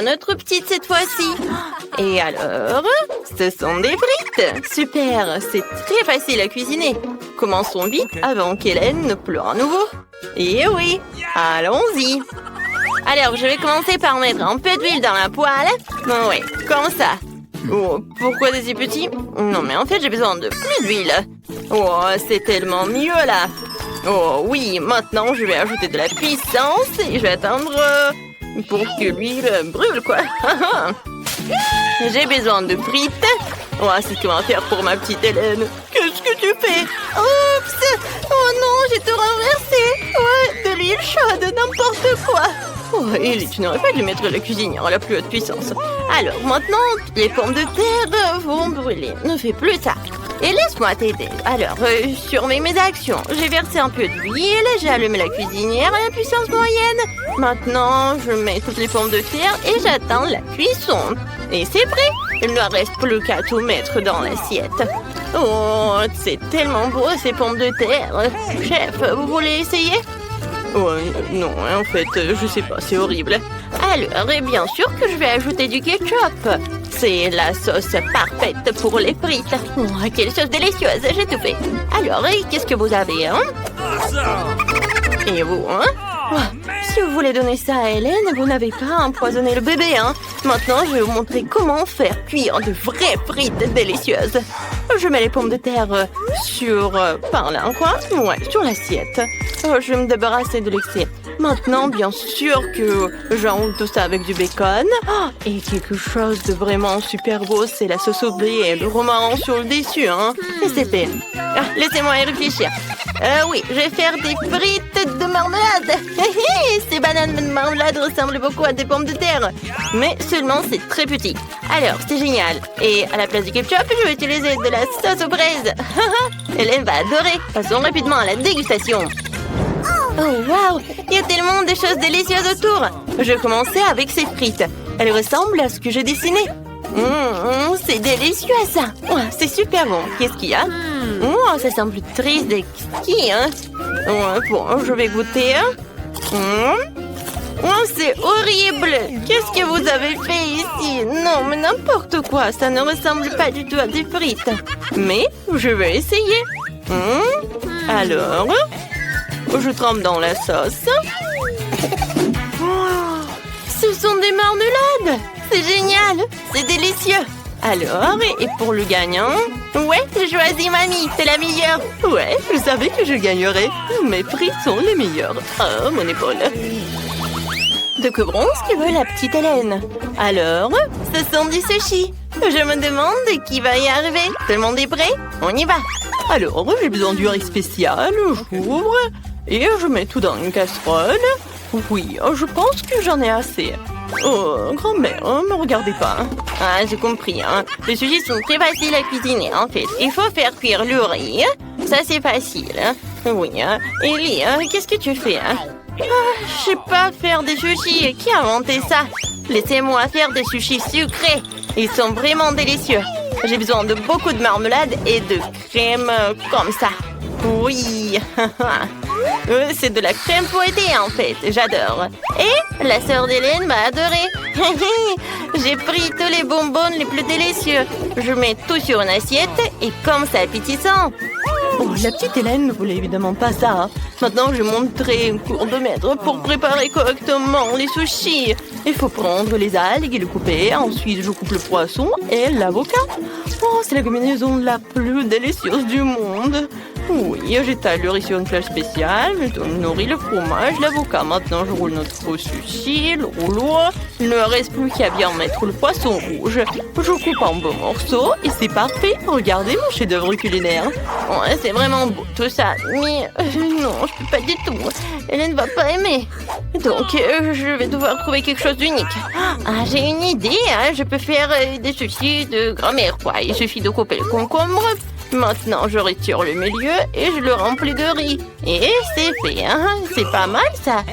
Notre petite cette fois-ci. Et alors, ce sont des frites. Super, c'est très facile à cuisiner. Commençons vite avant qu'Hélène ne pleure à nouveau. Et oui, allons-y. Alors, je vais commencer par mettre un peu d'huile dans la poêle. Oui, comme ça. Oh, pourquoi c'est si petit? Non, mais en fait, j'ai besoin de plus d'huile. Oh, c'est tellement mieux là. Oh oui, maintenant, je vais ajouter de la puissance et je vais attendre pour que l'huile brûle, quoi. J'ai besoin de frites. Oh, c'est ce qu'on va faire pour ma petite Hélène. Qu'est-ce que tu fais? Oups! Oh non, j'ai tout renversé. Ouais, de l'huile chaude, n'importe quoi. Oh, Ellie, tu n'aurais pas dû mettre la cuisinière à la plus haute puissance. Alors, maintenant, les pommes de terre vont brûler. Ne fais plus ça. Et laisse-moi t'aider. Alors, surveille mes actions. J'ai versé un peu d'huile, j'ai allumé la cuisinière à la puissance moyenne. Maintenant, je mets toutes les pommes de terre et j'attends la cuisson. Et c'est prêt. Il ne reste plus qu'à tout mettre dans l'assiette. Oh, c'est tellement beau ces pommes de terre. Chef, vous voulez essayer? Oh, non, en fait, je sais pas, c'est horrible. Alors, et bien sûr que je vais ajouter du ketchup. C'est la sauce parfaite pour les frites. Oh, quelle sauce délicieuse, j'ai tout fait. Alors, et qu'est-ce que vous avez, hein? Et vous, hein? Oh, si vous voulez donner ça à Hélène, vous n'avez pas empoisonné le bébé, hein? Maintenant, je vais vous montrer comment faire cuire de vraies frites délicieuses. Je mets les pommes de terre sur... par là, quoi? Ouais, sur l'assiette. Je vais me débarrasser de l'excès. Maintenant, bien sûr que j'enroule tout ça avec du bacon. Oh, et quelque chose de vraiment super beau, c'est la sauce au blé et le romarin sur le dessus, hein? Et c'est fait. Ah, laissez-moi y réfléchir. Oui, je vais faire des frites de marmelade. Ces bananes de marmelade ressemblent beaucoup à des pommes de terre. Mais seulement c'est très petit. Alors, c'est génial. Et à la place du ketchup, je vais utiliser de la sauce aux fraises. Hélène va adorer. Passons rapidement à la dégustation. Oh, waouh! Il y a tellement de choses délicieuses autour. Je vais commencer avec ces frites. Elles ressemblent à ce que j'ai dessiné. C'est délicieux, ça. Oh, c'est super bon. Qu'est-ce qu'il y a? Oh, ça semble triste et exquis, hein? Bon, je vais goûter. Oh, c'est horrible! Qu'est-ce que vous avez fait ici? Non, mais n'importe quoi. Ça ne ressemble pas du tout à des frites. Mais je vais essayer. Alors, je trempe dans la sauce. Oh, ce sont des marmelades! C'est génial! C'est délicieux! Alors, et pour le gagnant? Ouais, j'ai choisi mamie, c'est la meilleure! Ouais, je savais que je gagnerais. Mes frites sont les meilleures. Oh, mon épaule! Découvrons ce que veut la petite Hélène. Alors, ce sont des sushis. Je me demande qui va y arriver. Tout le monde est prêt? On y va! Alors, j'ai besoin du riz spécial. J'ouvre et je mets tout dans une casserole. Oui, je pense que j'en ai assez. Oh, grand-mère, me regardez pas. Ah, j'ai compris, hein. Les sushis sont très faciles à cuisiner, en fait. Il faut faire cuire le riz. Ça, c'est facile. Oui, hein. Ellie, qu'est-ce que tu fais, hein? Je sais pas faire des sushis. Qui a inventé ça? Laissez-moi faire des sushis sucrés. Ils sont vraiment délicieux. J'ai besoin de beaucoup de marmelade et de crème comme ça. Oui. C'est de la crème fouettée, en fait. J'adore. Et la sœur d'Hélène m'a adoré. J'ai pris tous les bonbons les plus délicieux. Je mets tout sur une assiette et comme ça appétissant. Oh, la petite Hélène ne voulait évidemment pas ça. Hein. Maintenant, je montrerai un cours de maître pour préparer correctement les sushis. Il faut prendre les algues et les couper. Ensuite, je coupe le poisson et l'avocat. Oh, c'est la combinaison la plus délicieuse du monde. Oui, j'étale le riz sur une plage spéciale, je nourris le fromage, l'avocat. Maintenant, je roule notre sushi, le rouleau. Il ne reste plus qu'à bien mettre le poisson rouge. Je coupe en beaux morceaux et c'est parfait. Regardez mon chef-d'œuvre culinaire. Ouais, c'est vraiment beau tout ça, mais non, je peux pas du tout. Hélène va pas aimer. Donc, je vais devoir trouver quelque chose d'unique. Ah, j'ai une idée, hein. Je peux faire des sushis de grand-mère, quoi. Il suffit de couper le concombre. Maintenant, je retire le milieu et je le remplis de riz. Et c'est fait, hein? C'est pas mal, ça.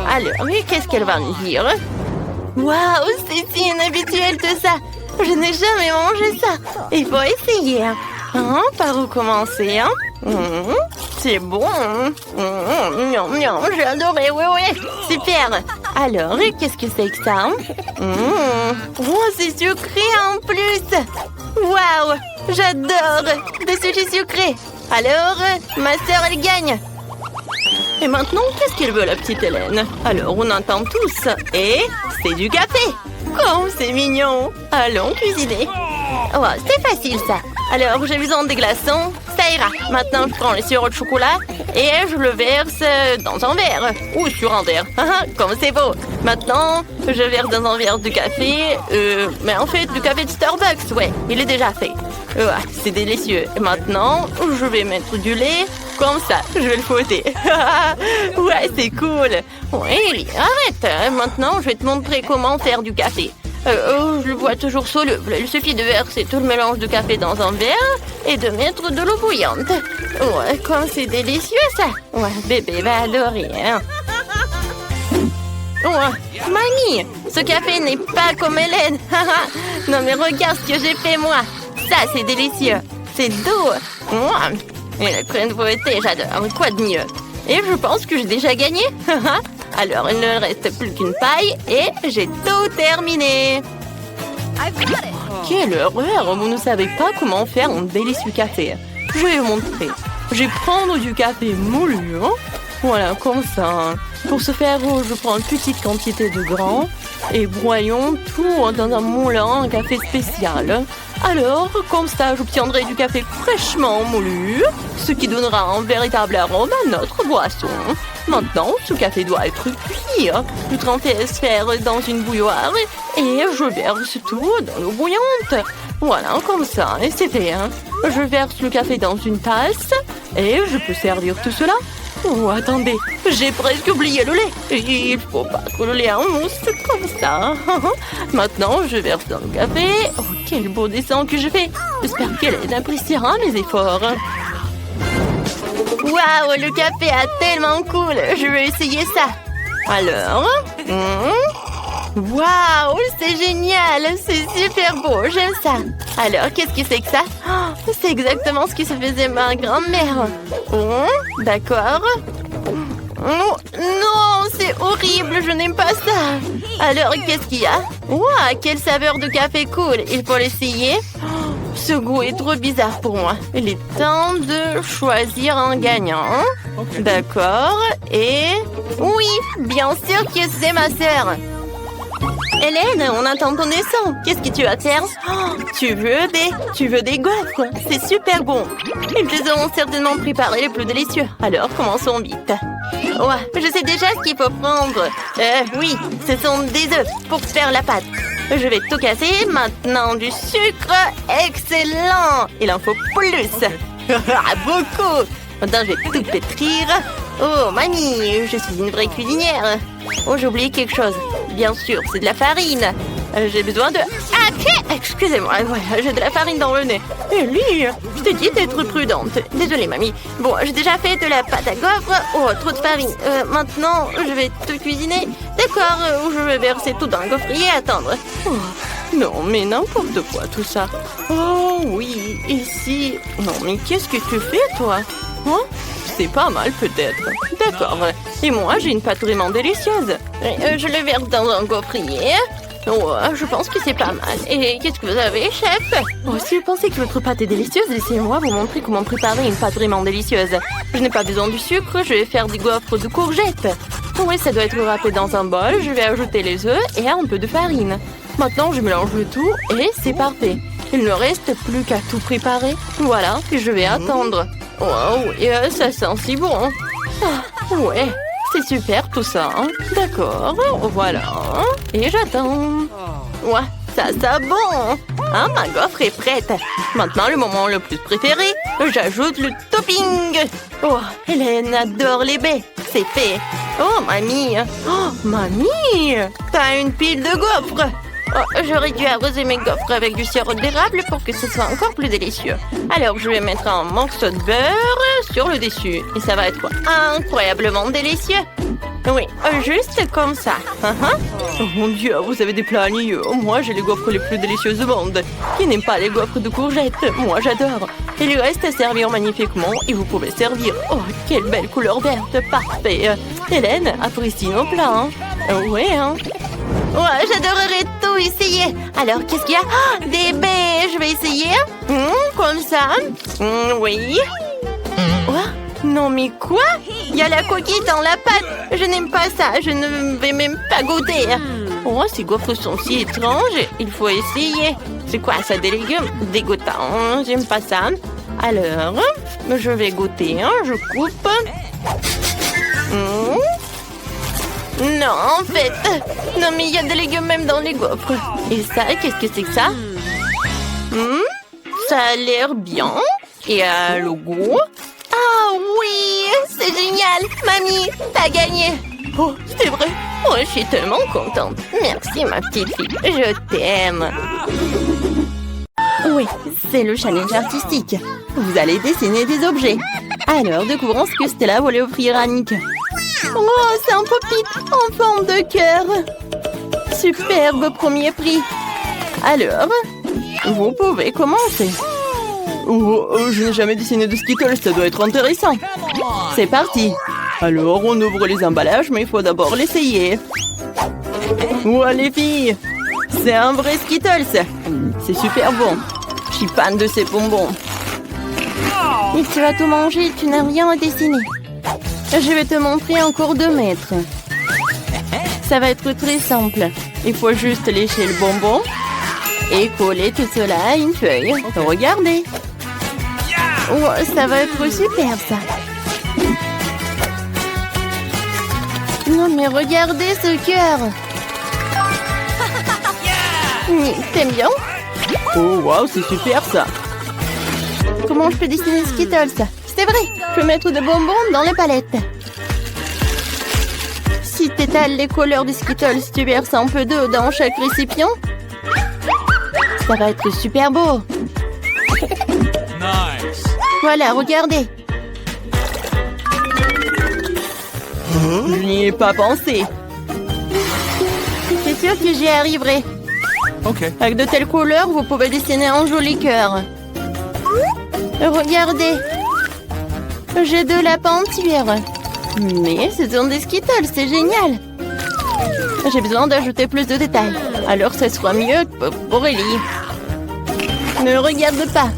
Alors, qu'est-ce qu'elle va me dire? Waouh, c'est si inhabituel tout ça. Je n'ai jamais mangé ça. Il faut essayer. Par où commencer, hein? C'est bon. J'ai adoré, oui. Super. Alors, qu'est-ce que c'est que ça? Oh, c'est sucré en plus. Waouh, j'adore des sushis sucrés. Alors, ma sœur, elle gagne. Et maintenant, qu'est-ce qu'elle veut, la petite Hélène? Alors, on entend tous. Et c'est du café. Oh, c'est mignon. Allons cuisiner. Oh, c'est facile, ça. Alors, j'ai besoin des glaçons. Ça ira. Maintenant, je prends le sirop de chocolat et je le verse dans un verre. Ou sur un verre. Comme c'est beau. Maintenant, je verse dans un verre de café. Mais en fait, du café de Starbucks, ouais. Il est déjà fait. C'est délicieux. Et maintenant, je vais mettre du lait. Comme ça, je vais le fouetter. Ouais, c'est cool. Ouais, Ellie, arrête. Maintenant, je vais te montrer comment faire du café. Je le vois toujours soluble. Il suffit de verser tout le mélange de café dans un verre et de mettre de l'eau bouillante. Ouais, comme c'est délicieux, ça. Ouais, bébé va adorer, hein. Ouais, mamie, ce café n'est pas comme Hélène. Non, mais regarde ce que j'ai fait, moi. Ça, c'est délicieux. C'est doux. Et la crème fouettée, j'adore. Quoi de mieux? Et je pense que j'ai déjà gagné. Alors, il ne reste plus qu'une paille et j'ai tout terminé. Quelle horreur! Vous ne savez pas comment faire un délicieux café. Je vais vous montrer. Je vais prendre du café moulu. Voilà, comme ça. Pour ce faire, je prends une petite quantité de grains et broyons tout dans un moulin à café spécial. Alors, comme ça, j'obtiendrai du café fraîchement moulu, ce qui donnera un véritable arôme à notre boisson. Maintenant, ce café doit être cuit. Je transfère dans une bouilloire et je verse tout dans l'eau bouillante. Voilà, comme ça, et c'est fait. Je verse le café dans une tasse et je peux servir tout cela. Oh, attendez, j'ai presque oublié le lait. Il faut pas que le lait en mousse comme ça. Maintenant, je verse dans le café. Oh, quel beau dessin que je fais. J'espère qu'elle appréciera mes efforts. Waouh, le café est tellement cool. Je vais essayer ça. Alors, waouh, c'est génial. C'est super beau, j'aime ça. Alors, qu'est-ce que c'est que ça? C'est exactement ce que se faisait ma grand-mère. D'accord. Non, c'est horrible, je n'aime pas ça. Alors, qu'est-ce qu'il y a? Waouh, quelle saveur de café cool. Il faut l'essayer. Ce goût est trop bizarre pour moi. Il est temps de choisir un gagnant. D'accord. Et... oui, bien sûr que c'est ma sœur. Hélène, on entend ton dessin. Qu'est-ce que tu vas faire? Tu veux des gaufres? C'est super bon. Ils les auront certainement préparés les plus délicieux. Alors, commençons vite. Ouais, je sais déjà ce qu'il faut prendre. Oui, ce sont des œufs pour faire la pâte. Je vais tout casser. Maintenant, du sucre. Excellent. Il en faut plus. Beaucoup. Maintenant, je vais tout pétrir. Oh, mamie, je suis une vraie cuisinière. Oh, j'ai oublié quelque chose. Bien sûr, c'est de la farine. J'ai besoin de... Ah, excusez-moi, ouais, j'ai de la farine dans le nez. Ellie, je t'ai dit d'être prudente. Désolée, mamie. Bon, j'ai déjà fait de la pâte à gaufres. Oh, trop de farine. Maintenant, je vais tout cuisiner. D'accord, je vais verser tout dans le gaufrier et attendre. Oh, non, mais n'importe quoi, tout ça. Oh, oui, ici... Non, mais qu'est-ce que tu fais, toi? Hein? C'est pas mal, peut-être. D'accord. Et moi, j'ai une pâte vraiment délicieuse. Je le verse dans un gaufrier. Oh, je pense que c'est pas mal. Et qu'est-ce que vous avez, chef? Oh, si vous pensez que votre pâte est délicieuse, laissez-moi vous montrer comment préparer une pâte vraiment délicieuse. Je n'ai pas besoin du sucre, je vais faire des gaufres de courgettes. Oui, ça doit être râpé dans un bol. Je vais ajouter les œufs et un peu de farine. Maintenant, je mélange le tout et c'est parfait. Il ne reste plus qu'à tout préparer. Voilà, je vais attendre. Wow, et ça sent si bon. Ah, ouais, c'est super tout ça. D'accord, voilà. Et j'attends. Ouais, ça sent bon. Ah, ma gaufre est prête. Maintenant, le moment le plus préféré, j'ajoute le topping. Oh, Hélène adore les baies. C'est fait. Oh, mamie. Oh, mamie. T'as une pile de gaufres. Oh, j'aurais dû arroser mes gaufres avec du sirop d'érable pour que ce soit encore plus délicieux. Alors, je vais mettre un morceau de beurre sur le dessus. Et ça va être incroyablement délicieux. Oui, juste comme ça. Oh mon Dieu, vous avez des plats ennuyeux. Moi, j'ai les gaufres les plus délicieuses du monde. Qui n'aime pas les gaufres de courgettes? Moi, j'adore. Il lui reste à servir magnifiquement et vous pouvez servir. Oh, quelle belle couleur verte. Parfait. Hélène, apprécie nos plats. Ouais, hein. Ouais, j'adorerais tout essayer. Alors, qu'est-ce qu'il y a? Ah, des baies, je vais essayer. Comme ça. Oui. Quoi? Non, mais quoi? Il y a la coquille dans la pâte. Je n'aime pas ça. Je ne vais même pas goûter. Oh, ces gaufres sont si étranges. Il faut essayer. C'est quoi ça, des légumes? Dégoûtant. J'aime pas ça. Alors, je vais goûter. Je coupe. Non, en fait. Non, mais il y a des légumes même dans les gaufres. Et ça, qu'est-ce que c'est que ça? Ça a l'air bien. Et le goût? Ah oui, c'est génial. Mamie, t'as gagné. Oh, c'est vrai. Oh, je suis tellement contente. Merci, ma petite fille. Je t'aime. Oui, c'est le challenge artistique. Vous allez dessiner des objets. Alors, découvrons ce que Stella voulait offrir à Nick. Oh, c'est un pop-it en forme de cœur. Superbe premier prix. Alors, vous pouvez commencer. Oh, je n'ai jamais dessiné de Skittles, ça doit être intéressant. C'est parti. Alors, on ouvre les emballages, mais il faut d'abord l'essayer. Oh, les filles, c'est un vrai Skittles. C'est super bon. Je suis fan de ces bonbons. Et tu vas tout manger, tu n'as rien à dessiner. Je vais te montrer en cours de maître. Ça va être très simple. Il faut juste lécher le bonbon et coller tout cela à une feuille. Regardez. Oh, ça va être super, ça. Non, mais regardez ce cœur. T'aimes bien? Oh, waouh, c'est super, ça. Comment je peux dessiner Skittles? C'est vrai, je peux mettre des bonbons dans les palettes. Si tu étales les couleurs des Skittles, tu verses un peu d'eau dans chaque récipient. Ça va être super beau. Nice. Voilà, regardez. Je n'y ai pas pensé. C'est sûr que j'y arriverai. Ok. Avec de telles couleurs, vous pouvez dessiner un joli cœur. Regardez. J'ai de la peinture. Mais ce sont des Skittles, c'est génial. J'ai besoin d'ajouter plus de détails. Alors ce sera mieux pour Ellie. Ne regarde pas.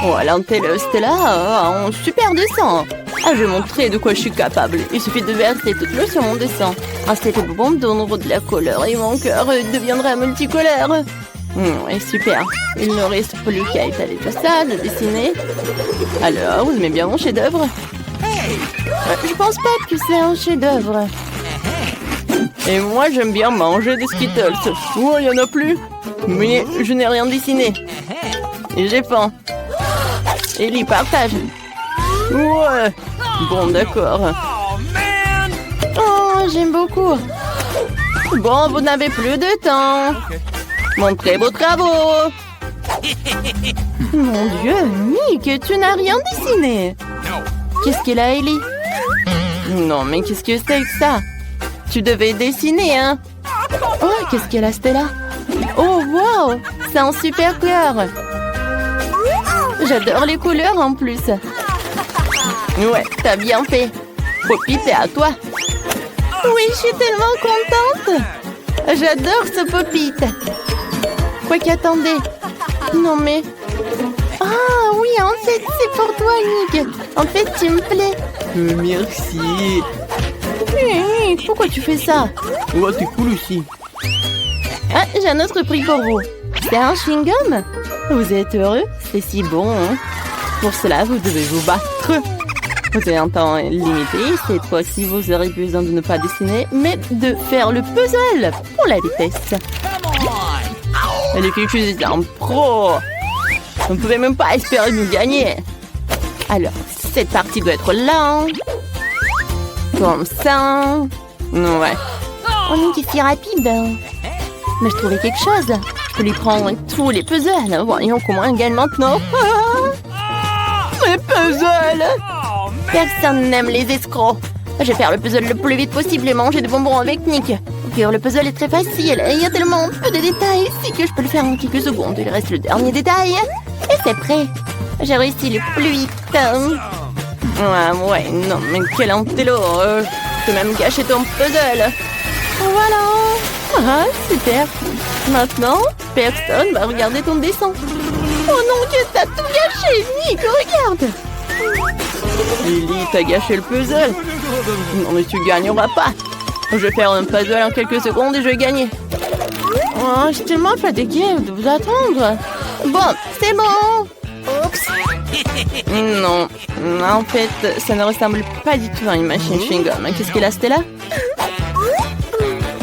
Oh, l'antenne Stella a un super dessin. Ah, je vais montrer de quoi je suis capable. Il suffit de verser toute l'eau sur mon dessin. Ensuite, les bonbons donneront de la couleur et mon cœur deviendra multicolore. Ouais, super. Il ne reste plus qu'à étaler tout ça, de dessiner. Alors, vous aimez bien mon chef-d'œuvre? Je pense pas que c'est un chef-d'œuvre. Et moi, j'aime bien manger des Skittles. Oh, il y en a plus. Mais je n'ai rien dessiné. Et j'ai faim. Ellie, partage. Ouais. Bon, d'accord. Oh, j'aime beaucoup. Bon, vous n'avez plus de temps. Montrez vos travaux. Mon Dieu, Nick, tu n'as rien dessiné. Qu'est-ce qu'elle a, Ellie? Non, mais qu'est-ce que c'est que ça? Tu devais dessiner, hein? Oh, qu'est-ce qu'elle a, Stella? Oh, wow! C'est un super cœur. J'adore les couleurs en plus. Ouais, t'as bien fait. Poppy, c'est à toi. Oui, je suis tellement contente. J'adore ce Poppy. Quoi qu'attendez. Non mais... Ah oui, en fait, c'est pour toi, Nick. En fait, tu me plais. Merci. Pourquoi tu fais ça? Ouais, c'est cool aussi. Ah, j'ai un autre prix pour vous. C'est un chewing-gum. Vous êtes heureux? C'est si bon, hein? Pour cela, vous devez vous battre. Vous avez un temps limité. Cette fois-ci, vous aurez besoin de ne pas dessiner, mais de faire le puzzle pour la vitesse. Les filles, je suis un pro. Vous ne pouvez même pas espérer nous gagner. Alors, cette partie doit être là. Comme ça. Ouais. On est si rapide. Mais je trouvais quelque chose. Je peux lui prendre tous les puzzles. Voyons comment elle gagne maintenant. Mes puzzles. Personne n'aime les escrocs. Je vais faire le puzzle le plus vite possible et manger des bonbons avec Nick. Le puzzle est très facile. Il y a tellement peu de détails ici que je peux le faire en quelques secondes. Il reste le dernier détail. Et c'est prêt. J'ai réussi le plus vite. Ouais, non, mais quel intello. Je peux même gâcher ton puzzle. Voilà. Ah, super. Maintenant, personne va regarder ton dessin. Oh non, que t'as tout gâché, Nick, regarde. Lily, t'as gâché le puzzle. Non, mais tu gagneras pas. Je vais faire un puzzle en quelques secondes et je vais gagner. Oh, je suis tellement fatiguée de vous attendre. Bon, c'est bon. Oups. Non, en fait, ça ne ressemble pas du tout à une machine chewing-gum. Qu'est-ce qu'elle a, Stella?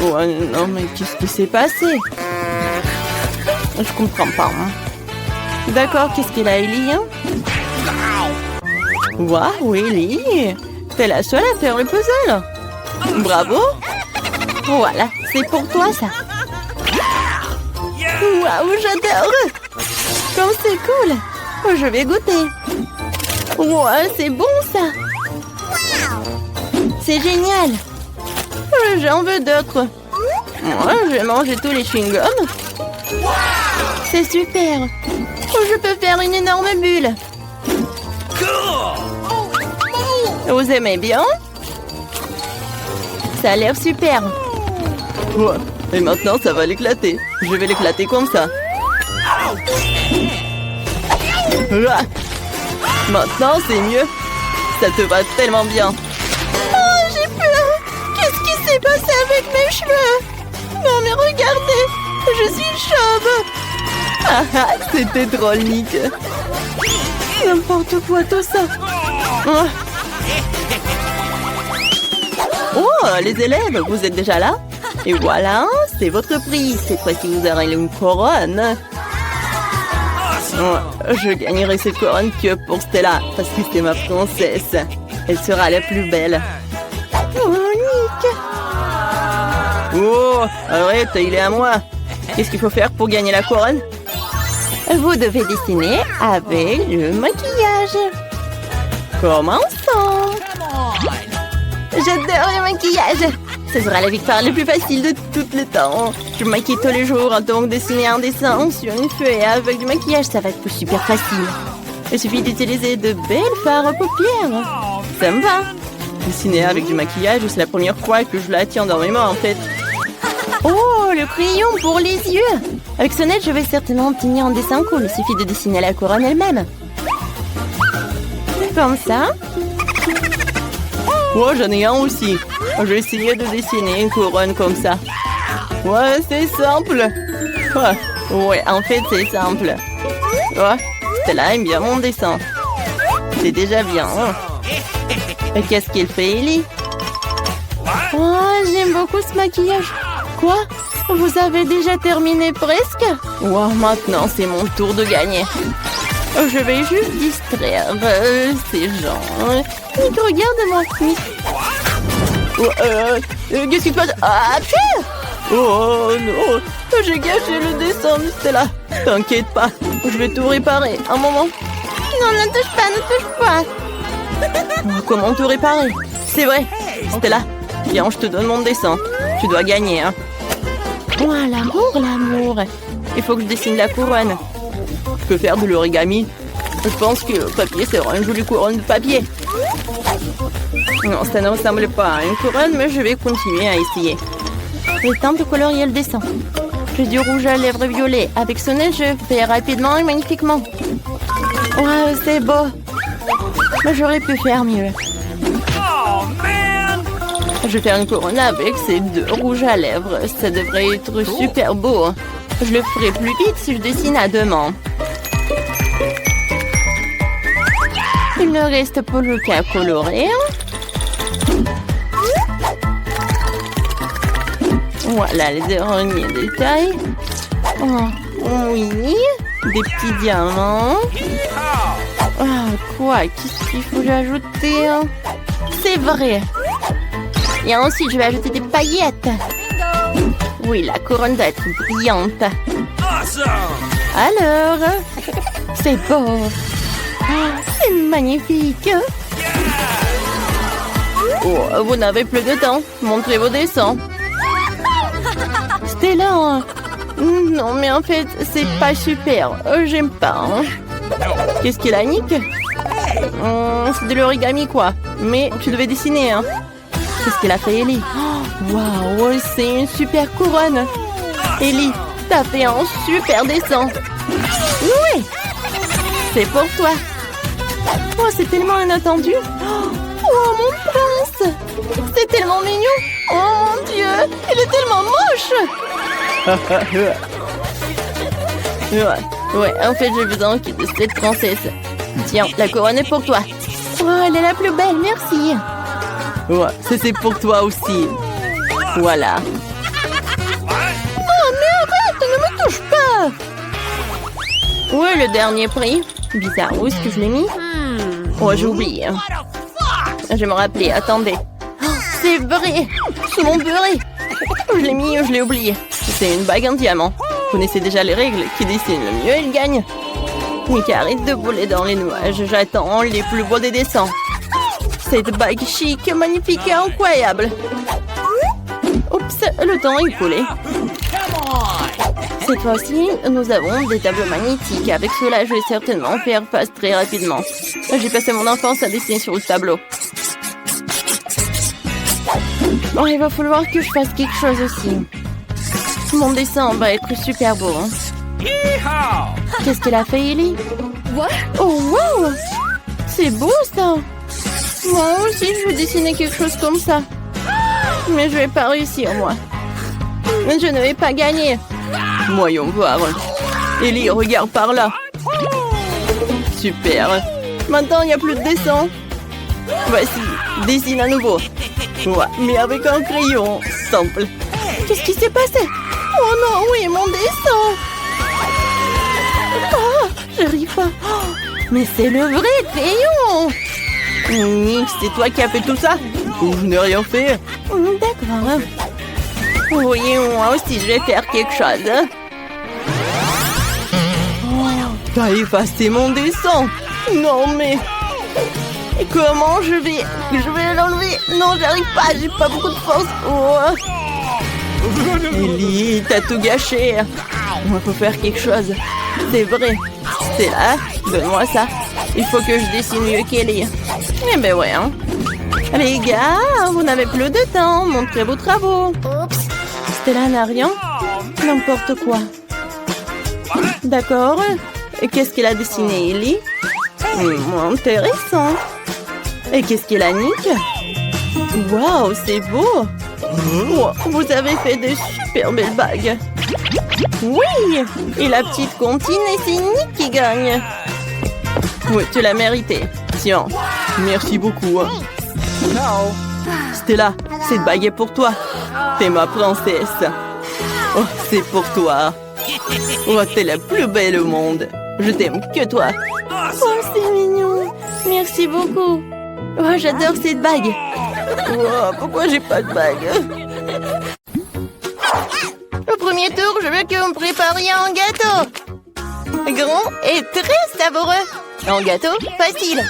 Oh non, mais qu'est-ce qui s'est passé? Je comprends pas. Hein. D'accord, qu'est-ce qu'elle a, Ellie? Waouh, Ellie! T'es la seule à faire le puzzle. Bravo! Voilà, c'est pour toi, ça. Waouh, j'adore! Comme c'est cool! Je vais goûter. Wow, c'est bon, ça! C'est génial! J'en veux d'autres. Moi, je vais manger tous les chewing-gums. C'est super! Je peux faire une énorme bulle. Vous aimez bien? Ça a l'air super. Ouais. Et maintenant, ça va l'éclater. Je vais l'éclater comme ça. Maintenant, c'est mieux. Ça te va tellement bien. Oh, j'ai peur. Qu'est-ce qui s'est passé avec mes cheveux? Non, mais regardez. Je suis chauve. Ah, c'était drôle, Nick. N'importe quoi, tout ça. Oh, les élèves, vous êtes déjà là? Et voilà, c'est votre prix. Cette fois-ci, vous aurez une couronne. Oh, je gagnerai cette couronne que pour Stella, parce que c'est ma princesse. Elle sera la plus belle. Oh, Nick! Oh, arrête, il est à moi. Qu'est-ce qu'il faut faire pour gagner la couronne? Vous devez dessiner avec le maquillage. Commençons. J'adore le maquillage. Ce sera la victoire la plus facile de tout le temps. Je me maquille tous les jours, donc dessiner un dessin sur une feuille avec du maquillage, ça va être super facile. Il suffit d'utiliser de belles fards à paupières. Ça me va. Dessiner avec du maquillage, c'est la première fois que je la tiens dans mes mains, en fait. Oh, le crayon pour les yeux. Avec ce net, je vais certainement obtenir un dessin cool. Il suffit de dessiner la couronne elle-même. Comme ça. Oh, j'en ai un aussi. Je vais essayer de dessiner une couronne comme ça. Ouais, c'est simple. Ouais, en fait, c'est simple. Ouais, Stella aime bien mon dessin. C'est déjà bien. Et qu'est-ce qu'il fait, Ellie? Oh, j'aime beaucoup ce maquillage. Quoi? Vous avez déjà terminé presque? Wow, maintenant, c'est mon tour de gagner. Je vais juste distraire ces gens. Nick, regarde-moi. Nick. Qu'est-ce qui se passe? Ah, pire! Oh non! J'ai gâché le dessin, Stella. T'inquiète pas, je vais tout réparer. Un moment. Non, ne touche pas, ne touche pas. Oh, comment tout réparer? C'est vrai. Stella, viens, je te donne mon dessin. Tu dois gagner, hein. Oh, l'amour, l'amour. Il faut que je dessine la couronne. Je peux faire de l'origami. Je pense que le papier sera une jolie couronne de papier. Non, ça ne ressemble pas à une couronne, mais je vais continuer à essayer. Il est temps de colorier le dessin. J'ai du rouge à lèvres violet. Avec ce nez, je fais rapidement et magnifiquement. Ouais, c'est beau. Mais j'aurais pu faire mieux. Je vais faire une couronne avec ces deux rouges à lèvres. Ça devrait être super beau. Je le ferai plus vite si je dessine à deux mains. Il ne reste plus qu'à colorer. Voilà les derniers détails. Oh, oui, des petits diamants. Ah, quoi? Qu'est-ce qu'il faut ajouter? C'est vrai. Et ensuite, je vais ajouter des paillettes. Oui, la couronne doit être brillante. Alors, c'est beau. C'est magnifique. Oh, vous n'avez plus de temps. Montrez vos dessins. Stella. Non, mais en fait, c'est pas super. J'aime pas. Hein. Qu'est-ce qu'il a, Nick? C'est de l'origami, quoi. Mais tu devais dessiner, hein. Qu'est-ce qu'il a fait, Ellie? Waouh, c'est une super couronne. Ellie, t'as fait un super dessin. Oui, c'est pour toi. Oh, c'est tellement inattendu. Oh, mon prince. C'est tellement mignon. Oh, mon Dieu, il est tellement moche. Ouais, en fait, j'ai besoin de cette princesse. Tiens, la couronne est pour toi. Oh, elle est la plus belle, merci. Ouais, c'est pour toi aussi. Voilà. Oh, mais arrête, ne me touche pas. Où est le dernier prix? Bizarre, où est-ce que je l'ai mis? Oh, j'ai oublié. Je vais me rappeler, attendez. Oh, c'est vrai, c'est mon beurré. Je l'ai mis, je l'ai oublié. C'est une bague en diamant. Vous connaissez déjà les règles. Qui dessine le mieux, il gagne. Nick, arrête de voler dans les nuages. J'attends les plus beaux des dessins. Cette bague chic, magnifique et incroyable. Oups, le temps est écoulé. Cette fois-ci, nous avons des tableaux magnétiques. Avec cela, je vais certainement faire face très rapidement. J'ai passé mon enfance à dessiner sur le tableau. Bon, il va falloir que je fasse quelque chose aussi. Mon dessin va être super beau. Hein. Qu'est-ce qu'elle a fait, Ellie? Oh, wow! C'est beau, ça! Moi aussi, je vais dessiner quelque chose comme ça. Mais je vais pas réussir, moi. Mais je ne vais pas gagner. Voyons voir. Ellie, regarde par là. Super. Maintenant, il n'y a plus de dessin. Voici, dessine à nouveau. Ouais, mais avec un crayon. Simple. Qu'est-ce qui s'est passé? Oh non, oui, mon dessin. Oh, j'arrive pas. Oh, mais c'est le vrai crayon. Nick, c'est toi qui as fait tout ça? Je n'ai rien fait. D'accord. Oui, moi aussi, je vais faire quelque chose. Oh, t'as effacé mon dessin. Non, mais... Comment je vais l'enlever? Non, j'arrive pas, j'ai pas beaucoup de force. Oh. Ellie, t'as tout gâché. Il faut faire quelque chose. C'est vrai. C'est là. Donne-moi ça. Il faut que je dessine mieux qu'Ellie. Eh ben ouais, hein. Les gars, vous n'avez plus de temps. Montrez vos travaux. Stella n'a rien. N'importe quoi. D'accord. Et qu'est-ce qu'elle a dessiné, Ellie? Intéressant. Et qu'est-ce qu'elle a, Nick? Waouh, c'est beau. Wow, vous avez fait de super belles bagues. Oui. Et la petite comptine, et c'est Nick qui gagne. Oui, tu l'as mérité. Tiens, merci beaucoup. Stella, cette bague est pour toi. T'es ma princesse. Oh, c'est pour toi. Oh, t'es la plus belle au monde. Je t'aime que toi. Oh, c'est mignon. Merci beaucoup. Oh, j'adore cette bague. Oh, pourquoi j'ai pas de bague? Au premier tour, je veux que vous me prépariez un gâteau. Grand et très savoureux. Un gâteau facile.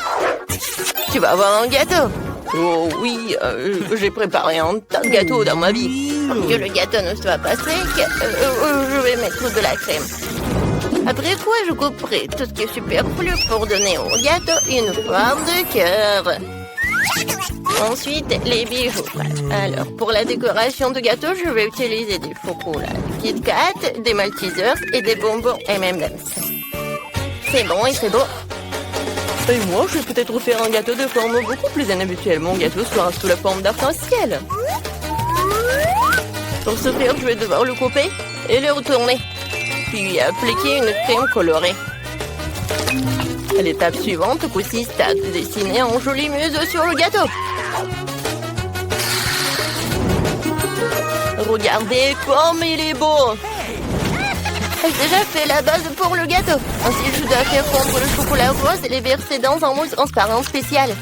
Tu vas avoir un gâteau. Oh oui, j'ai préparé un tas de gâteaux dans ma vie. Pour que le gâteau ne soit pas sec, je vais mettre de la crème. Après quoi, je couperai tout ce qui est superflu pour donner au gâteau une forme de cœur. Ensuite, les bijoux. Alors, pour la décoration de gâteau, je vais utiliser des chocolats Kit Kat, des Maltesers et des bonbons M&M's. C'est bon et c'est beau. Et moi, je vais peut-être faire un gâteau de forme beaucoup plus inhabituelle. Mon gâteau sera sous la forme d'arc-en-ciel. Pour ce faire, je vais devoir le couper et le retourner. Puis appliquer une crème colorée. L'étape suivante consiste à dessiner un joli muse sur le gâteau. Regardez comme il est beau. J'ai déjà fait la base pour le gâteau. Ensuite, je dois faire fondre le chocolat rose et les verser dans un mousse transparent spécial.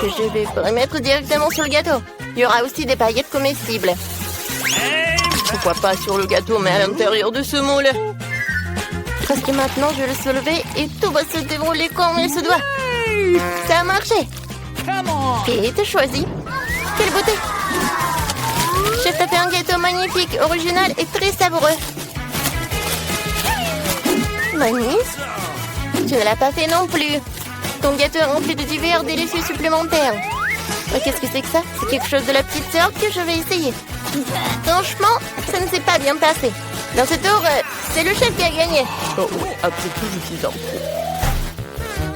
Que je vais mettre directement sur le gâteau. Il y aura aussi des paillettes comestibles. Pourquoi pas sur le gâteau, mais à l'intérieur de ce moule. Parce que maintenant, je vais le soulever et tout va se dérouler comme il se doit. Ça a marché. Et tu choisis. Quelle beauté. Chef t'a fait un gâteau magnifique, original et très savoureux. Manis, tu ne l'as pas fait non plus. Ton gâteau est rempli de divers délicieux supplémentaires. Qu'est-ce que c'est que ça? C'est quelque chose de la petite sœur que je vais essayer. Franchement, ça ne s'est pas bien passé. Dans ce tour, c'est le chef qui a gagné. Oh oui, après tout, je suis un pro.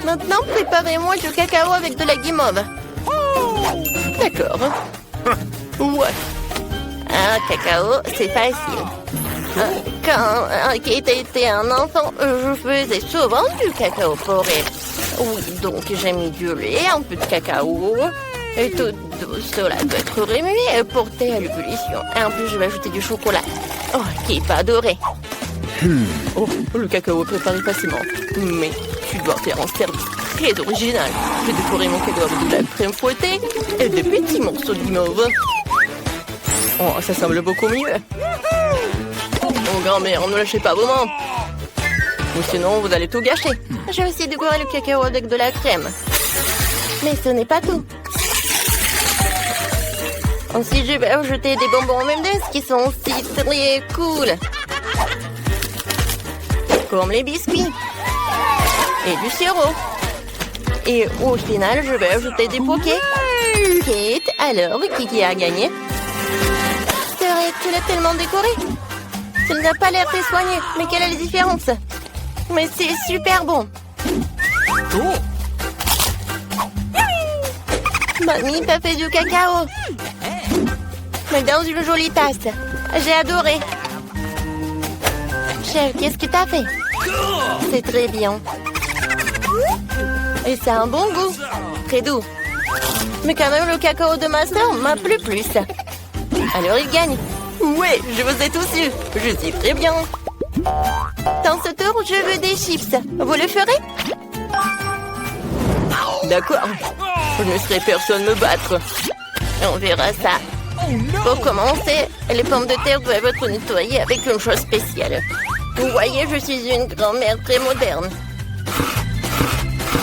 Maintenant, préparez-moi du cacao avec de la guimauve. D'accord. Ouais. Un cacao, c'est facile. Quand Kate était un enfant, je faisais souvent du cacao pour elle. Oui, donc j'ai mis du lait, un peu de cacao. Et tout cela doit être remué et porté à l'ébullition. Et en plus, je vais ajouter du chocolat. Oh, Kate va adorer. Oh, le cacao est préparé facilement. Mais tu dois faire un service très original. J'ai décoré mon cadeau avec de la crème fouettée et des petits morceaux de guimauve. Oh, ça semble beaucoup mieux. Oh, grand-mère, ne lâchez pas vos mains. Ou sinon, vous allez tout gâcher. J'ai aussi décoré le cacao avec de la crème. Mais ce n'est pas tout. Ensuite, je vais ajouter des bonbons M&M's qui sont aussi très cool. Comme les biscuits. Et du sirop. Et au final, je vais ajouter des pokés. Kate, alors, qui a gagné? C'est vrai, tu l'as tellement décoré. Ça n'a pas l'air très soigné. Mais quelle est la différence? Mais c'est super bon. Mamie, t'as fait du cacao. Mais dans une jolie tasse. J'ai adoré. Chef, qu'est-ce que t'as fait? C'est très bien. Et ça a un bon goût. Très doux. Mais quand même, le cacao de ma soeur m'a plu plus. Alors il gagne. Ouais, je vous ai tous eu. Je suis très bien. Dans ce tour, je veux des chips. Vous le ferez? D'accord. Je ne laisserai personne me battre. On verra ça. Pour commencer, les pommes de terre doivent être nettoyées avec une chose spéciale. Vous voyez, je suis une grand-mère très moderne.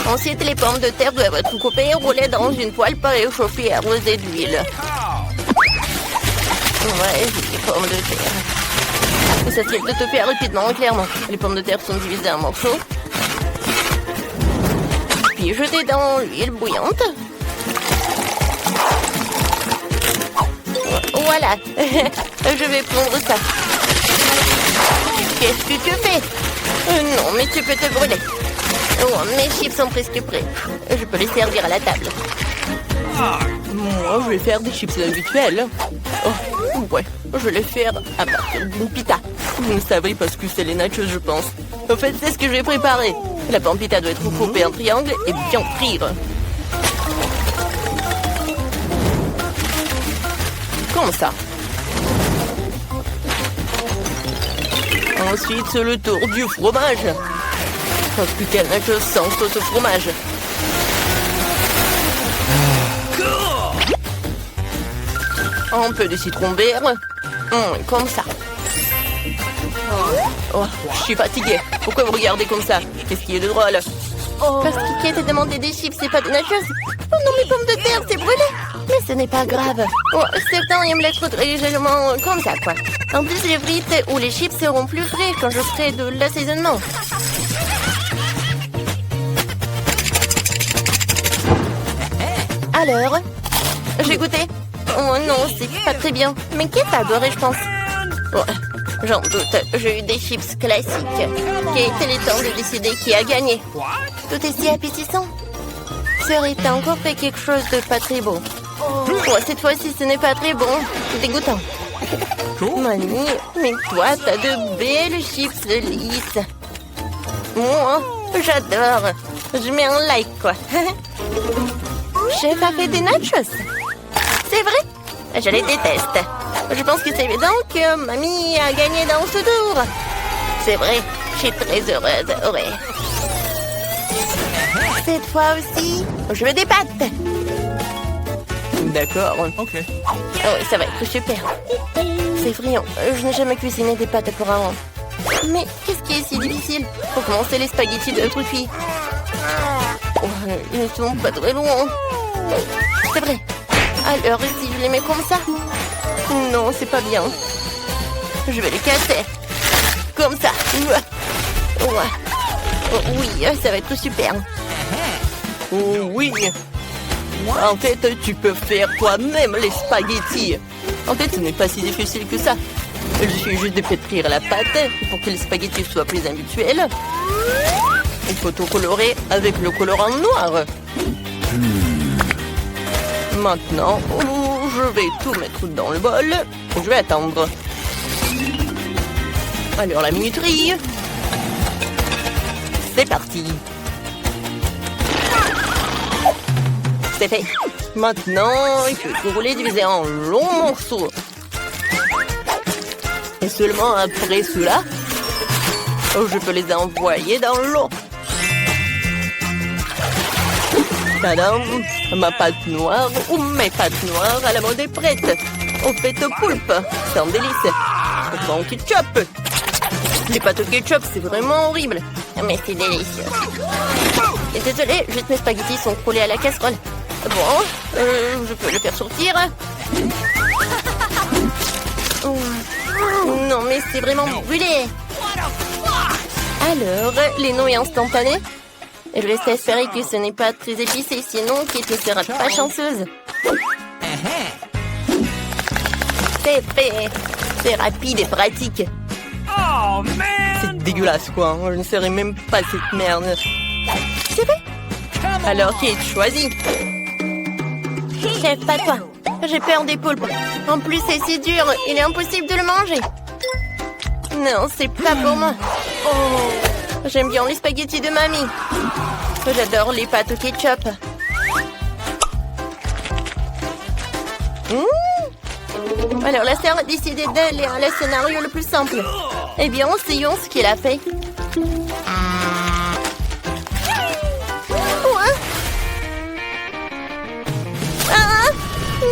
Ensuite, les pommes de terre doivent être coupées et roulées dans une poêle préchauffée et arrosée d'huile. Ouais, j'ai des pommes de terre. Et ça tire de te faire rapidement, clairement. Les pommes de terre sont divisées en morceaux. Puis jetées dans l'huile bouillante. Voilà. Je vais prendre ça. Qu'est-ce que tu fais? Non, mais tu peux te brûler. Oh, mes chips sont presque prêts. Je peux les servir à la table. Moi, je vais faire des chips habituels. Oh, ouais, je vais les faire à partir d'une pita. Vous ne savez pas ce que c'est les nachos, je pense. En fait, c'est ce que je vais préparer. La pampita doit être coupée en triangle et bien frire. Comme ça. Ensuite, c'est le tour du fromage. Parce que quel nacho sans sauce au fromage. Un peu de citron vert. Comme ça. Oh, je suis fatiguée. Pourquoi vous regardez comme ça? Qu'est-ce qui est de drôle? Parce que Kate a demandé des chips, c'est pas des nachos. Oh non, mes pommes de terre, c'est brûlé. Mais ce n'est pas grave. Oh, certains aiment l'être très légèrement comme ça, quoi. En plus, les frites ou les chips seront plus frais quand je ferai de l'assaisonnement. Alors, j'ai goûté. Oh non, c'est pas très bien. Mais Kate a adoré, je pense. Oh, j'en doute, j'ai eu des chips classiques. Kate, il est temps de décider qui a gagné. Tout est si appétissant. Serait encore fait quelque chose de pas très bon. Oh, cette fois-ci, ce n'est pas très bon. C'est dégoûtant. Mamie, mais toi, t'as de belles chips lisses. Moi, j'adore. Je mets un like, quoi. Chef a fait des nachos. C'est vrai? Je les déteste. Je pense que c'est évident que mamie a gagné dans ce tour. C'est vrai, je suis très heureuse. Ouais. Cette fois aussi, je veux des pâtes. D'accord. Ok. Oui, ça va être super. C'est friand. Je n'ai jamais cuisiné des pâtes pour un. Mais qu'est-ce qui est si difficile? Pour commencer, les spaghettis de l'autre fille. Oh, ils ne sont pas très loin. C'est vrai. Alors, si je les mets comme ça? Non, c'est pas bien. Je vais les casser. Comme ça. Ouais. Oh, oui, ça va être super. Oh oui. En fait, tu peux faire toi-même les spaghettis. En fait, ce n'est pas si difficile que ça. Il suffit juste de pétrir la pâte pour que les spaghettis soient plus habituels. Il faut tout colorer avec le colorant noir. Maintenant, je vais tout mettre dans le bol. Je vais attendre. Alors, la minuterie. C'est parti. C'est fait. Maintenant, il faut tout rouler, diviser en longs morceaux. Et seulement après cela, je peux les envoyer dans l'eau. Tadam! Ma pâte noire ou mes pâtes noires à la mode est prête. On fait au poulpe. C'est un délice. Bon ketchup. Les pâtes au ketchup, c'est vraiment horrible. Mais c'est délicieux. Et désolé, juste mes spaghettis sont collés à la casserole. Bon, je peux le faire sortir. Non, mais c'est vraiment brûlé. Alors, les nouilles instantanées. Je reste à espérer que ce n'est pas très épicé, sinon Kate ne sera pas chanceuse. C'est fait. C'est rapide et pratique. C'est dégueulasse, quoi. Je ne serais même pas cette merde. C'est fait. Alors, Kate, choisis. Chef, pas toi. J'ai peur des poulpes. En plus, c'est si dur. Il est impossible de le manger. Non, c'est pas pour moi. Oh, j'aime bien les spaghettis de mamie. J'adore les pâtes au ketchup. Alors, la sœur a décidé d'aller à le scénario le plus simple. Eh bien, essayons ce qu'il a fait.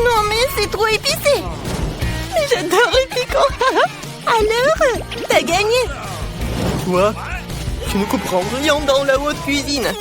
Non, mais c'est trop épicé. J'adore les piquants. Alors, t'as gagné. Quoi? Tu ne comprends rien dans la haute cuisine.